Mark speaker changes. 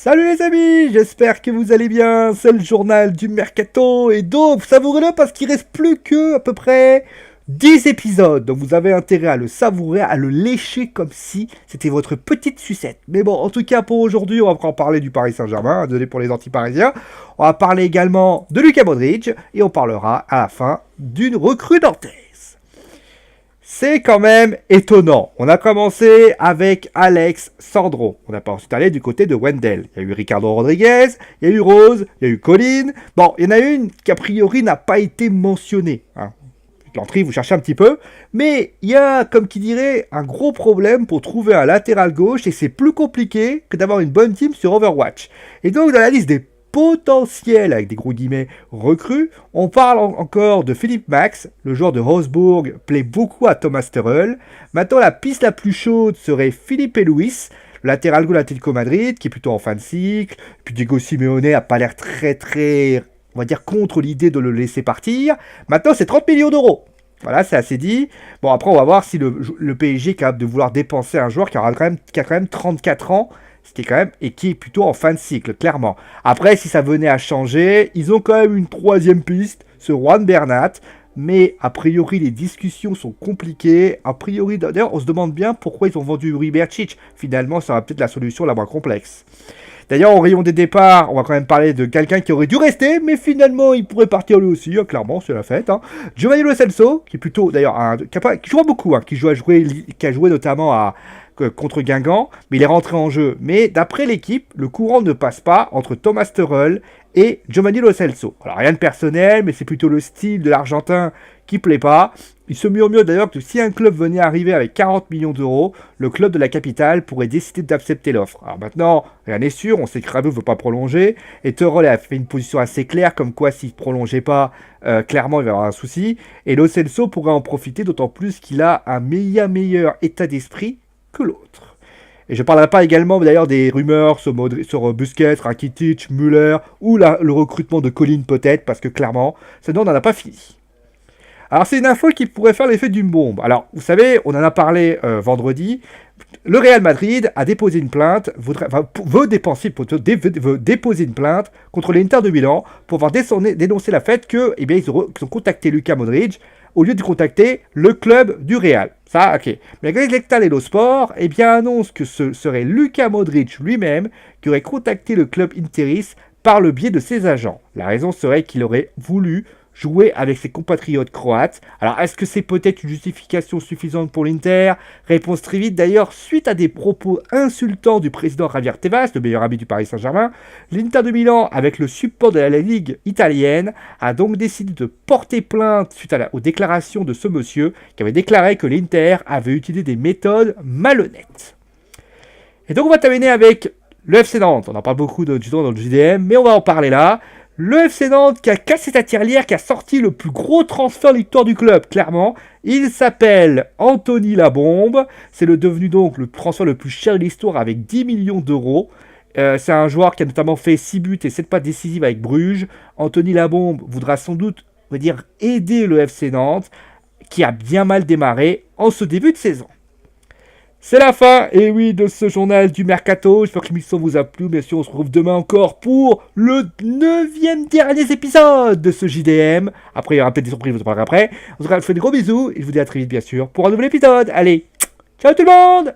Speaker 1: Salut les amis, j'espère que vous allez bien, c'est le journal du Mercato, et donc savourez-le parce qu'il reste plus que à peu près 10 épisodes, donc vous avez intérêt à le savourer, à le lécher comme si c'était votre petite sucette. Mais bon, en tout cas pour aujourd'hui, on va en parler du Paris Saint-Germain, désolé pour les anti-parisiens, on va parler également de Luka Modric, et on parlera à la fin d'une recrue nantaise. C'est quand même étonnant. On a commencé avec Alex Sandro. On n'a pas ensuite allé du côté de Wendell. Il y a eu Ricardo Rodriguez, il y a eu Rose, il y a eu Colin. Bon, il y en a une qui a priori n'a pas été mentionnée. L'entrée, vous cherchez un petit peu. Mais il y a, comme qui dirait, un gros problème pour trouver un latéral gauche et c'est plus compliqué que d'avoir une bonne team sur Overwatch. Et donc, dans la liste des potentiel, avec des gros guillemets, recrues. On parle encore de Philippe Max, le joueur de Wolfsburg, plaît beaucoup à Thomas Tuchel. Maintenant, la piste la plus chaude serait Philippe Luis, le latéral gauche de l'Atlético Madrid, qui est plutôt en fin de cycle. Puis Diego Simeone n'a pas l'air très, on va dire, contre l'idée de le laisser partir. Maintenant, c'est 30 millions d'euros. Voilà, c'est assez dit. Bon, après, on va voir si le PSG est capable de vouloir dépenser un joueur qui a quand même 34 ans, ce qui est quand même, et qui est plutôt en fin de cycle, clairement. Après, si ça venait à changer, ils ont quand même une troisième piste, ce Juan Bernat, mais a priori, les discussions sont compliquées. A priori, d'ailleurs, on se demande bien pourquoi ils ont vendu Ribercic. Finalement, ça sera peut-être la solution la moins complexe. D'ailleurs, au rayon des départs, on va quand même parler de quelqu'un qui aurait dû rester, mais finalement, il pourrait partir lui aussi, clairement, c'est la fête. Giovanni Lo Celso, qui est plutôt, d'ailleurs, qui joue beaucoup, qui a joué notamment contre Guingamp, mais il est rentré en jeu. Mais d'après l'équipe, le courant ne passe pas entre Thomas Tuchel et Giovanni Lo Celso. Alors rien de personnel, mais c'est plutôt le style de l'Argentin qui plaît pas. Il se murmure d'ailleurs que si un club venait arriver avec 40 millions d'euros, le club de la capitale pourrait décider d'accepter l'offre. Alors maintenant, rien n'est sûr, on sait que Rabiot ne veut pas prolonger, et Tuchel a fait une position assez claire, comme quoi s'il ne prolongeait pas, clairement il va y avoir un souci, et Lo Celso pourrait en profiter, d'autant plus qu'il a un meilleur état d'esprit que l'autre. Et je ne parlerai pas également d'ailleurs des rumeurs sur Busquets, Rakitic, Müller, ou le recrutement de Colin peut-être, parce que clairement, sinon on n'en a pas fini. Alors c'est une info qui pourrait faire l'effet d'une bombe. Alors vous savez, on en a parlé vendredi, le Real Madrid a déposé une plainte, veut déposer une plainte contre l'Inter de Milan pour avoir dénoncé la fait que, ils ont contacté Luka Modric au lieu de contacter le club du Real. Ça, ok. Mais la Gazzetta dello Sport, annonce que ce serait Luka Modric lui-même qui aurait contacté le club interiste par le biais de ses agents. La raison serait qu'il aurait voulu jouer avec ses compatriotes croates. Alors, est-ce que c'est peut-être une justification suffisante pour l'Inter? Réponse très vite. D'ailleurs, suite à des propos insultants du président Javier Tebas, le meilleur ami du Paris Saint-Germain, l'Inter de Milan, avec le support de la Ligue italienne, a donc décidé de porter plainte suite aux déclarations de ce monsieur qui avait déclaré que l'Inter avait utilisé des méthodes malhonnêtes. Et donc, on va terminer avec le FC Nantes. On en parle beaucoup dans le JDM, mais on va en parler là. Le FC Nantes qui a cassé sa tirelire, qui a sorti le plus gros transfert de l'histoire du club, clairement. Il s'appelle Anthony Labombe. C'est devenu donc le transfert le plus cher de l'histoire avec 10 millions d'euros. C'est un joueur qui a notamment fait 6 buts et 7 passes décisives avec Bruges. Anthony Labombe voudra sans doute, aider le FC Nantes, qui a bien mal démarré en ce début de saison. C'est la fin, et oui, de ce journal du Mercato. J'espère que l'émission vous a plu. Bien sûr, on se retrouve demain encore pour le 9e dernier épisode de ce JDM. Après, il y aura peut-être des surprises, je vous en parlerai après. En tout cas, je vous fais des gros bisous, et je vous dis à très vite, bien sûr, pour un nouvel épisode. Allez, ciao tout le monde!